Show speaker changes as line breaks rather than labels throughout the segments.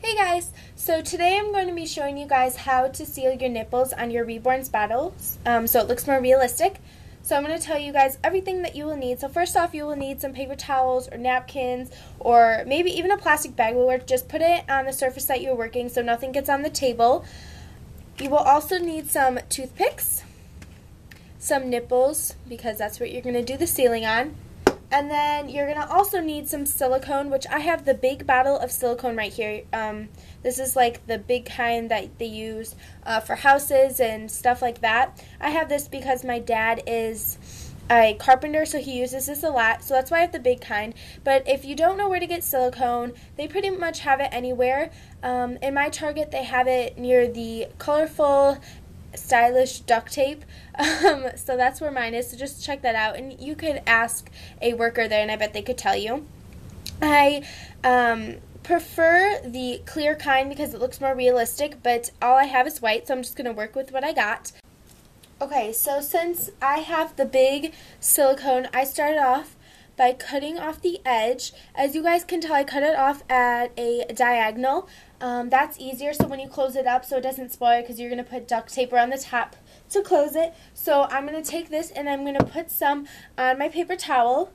Hey guys, so today I'm going to be showing you guys how to seal your nipples on your reborn's bottles so it looks more realistic. So I'm going to tell you guys everything that you will need. So first off, you will need some paper towels or napkins or maybe even a plastic bag will work. Just put it on the surface that you're working so nothing gets on the table. You will also need some toothpicks, some nipples because that's what you're going to do the sealing on. And then you're going to also need some silicone, which I have the big bottle of silicone right here. This is like the big kind that they use for houses and stuff like that. I have this because my dad is a carpenter, so he uses this a lot. So that's why I have the big kind. But if you don't know where to get silicone, they pretty much have it anywhere. In my Target, they have it near the colorful stylish duct tape, so that's where mine is, so just check that out, and you could ask a worker there and I bet they could tell you. I prefer the clear kind because it looks more realistic, but all I have is white, so I'm just going to work with what I got. Okay, so since I have the big silicone, I started off by cutting off the edge. As you guys can tell, I cut it off at a diagonal. That's easier so when you close it up so it doesn't spoil because you're going to put duct tape around the top to close it. So I'm going to take this and I'm going to put some on my paper towel.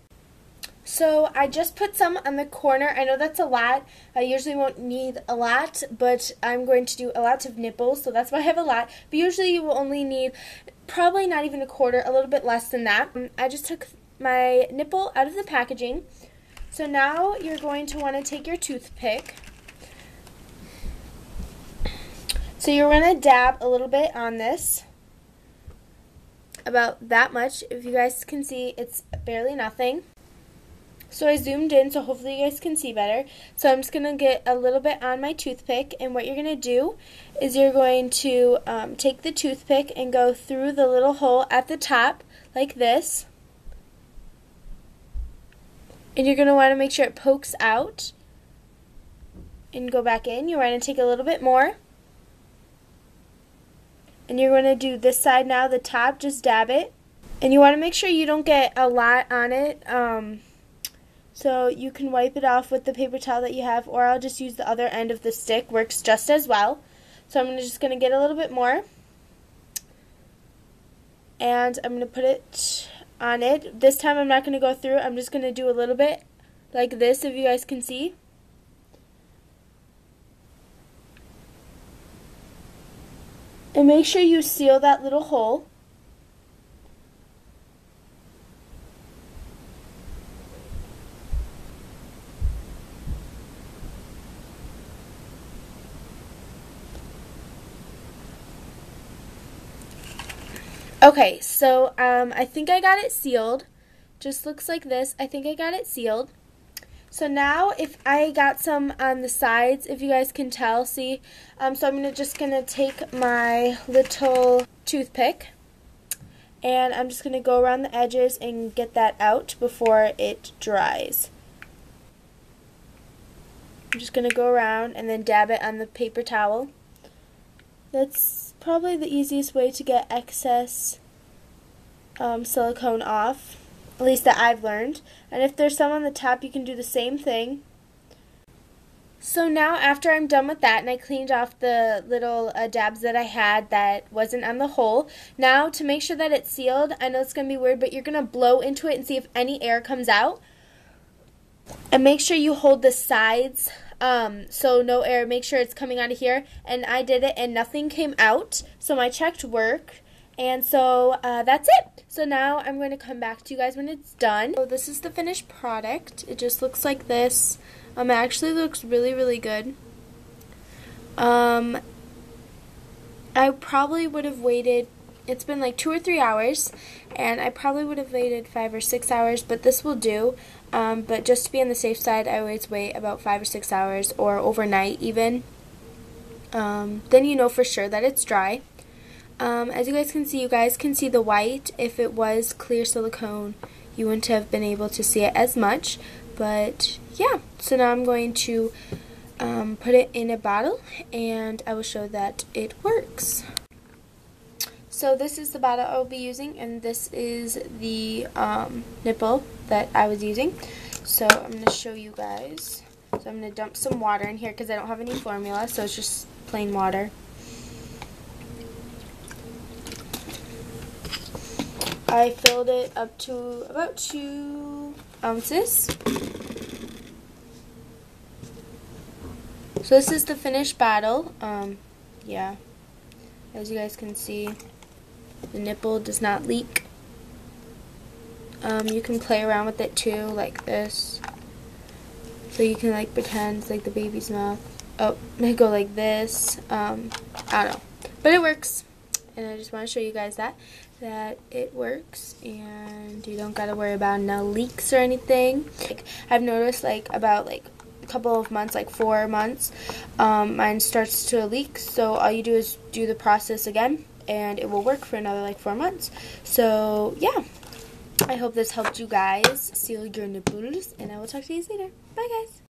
So I just put some on the corner. I know that's a lot. I usually won't need a lot, but I'm going to do a lot of nipples, so that's why I have a lot. But usually you will only need probably not even a quarter, a little bit less than that. I just took my nipple out of the packaging. So now you're going to want to take your toothpick. So you're going to dab a little bit on this, about that much. If you guys can see, it's barely nothing. So I zoomed in, so hopefully you guys can see better. So I'm just going to get a little bit on my toothpick, and what you're going to do is you're going to take the toothpick and go through the little hole at the top, like this. And you're going to want to make sure it pokes out, and go back in. You want to take a little bit more. And you're going to do this side now, the top, just dab it. And you want to make sure you don't get a lot on it. So you can wipe it off with the paper towel that you have, or I'll just use the other end of the stick, works just as well. So I'm just going to get a little bit more. And I'm going to put it on it. This time I'm not going to go through, I'm just going to do a little bit like this, if you guys can see. And make sure you seal that little hole. Okay, so I think I got it sealed. Just looks like this. I think I got it sealed. So now, if I got some on the sides, if you guys can tell, see, so I'm just going to take my little toothpick, and I'm just going to go around the edges and get that out before it dries. I'm just going to go around and then dab it on the paper towel. That's probably the easiest way to get excess silicone off. At least that I've learned. And if there's some on the top, you can do the same thing. So now after I'm done with that and I cleaned off the little dabs that I had that wasn't on the hole, now to make sure that it's sealed, I know it's going to be weird, but you're going to blow into it and see if any air comes out. And make sure you hold the sides so no air. Make sure it's coming out of here. And I did it and nothing came out. So I checked work. And so that's it. So now I'm going to come back to you guys when it's done. So this is the finished product. It just looks like this. It actually looks really, really good. I probably would have waited, it's been like 2 or 3 hours, and I probably would have waited 5 or 6 hours, but this will do. But just to be on the safe side, I always wait about 5 or 6 hours, or overnight even. Then you know for sure that it's dry. As you guys can see the white. If it was clear silicone, you wouldn't have been able to see it as much. But yeah, so now I'm going to put it in a bottle, and I will show that it works. So this is the bottle I will be using, and this is the nipple that I was using. So I'm going to show you guys. So So I'm going to dump some water in here because I don't have any formula, so it's just plain water. I filled it up to about 2 ounces. So this is the finished bottle. Yeah, as you guys can see, the nipple does not leak. You can play around with it too, like this. So you can like pretend it's like the baby's mouth. Oh, they go like this. I don't know, but it works. And I just want to show you guys that it works, and you don't gotta worry about no leaks or anything. Like, I've noticed like about like a couple of months, like 4 months, mine starts to leak. So all you do is do the process again, and it will work for another like 4 months. So yeah, I hope this helped you guys seal your nipples, and I will talk to you later. Bye guys.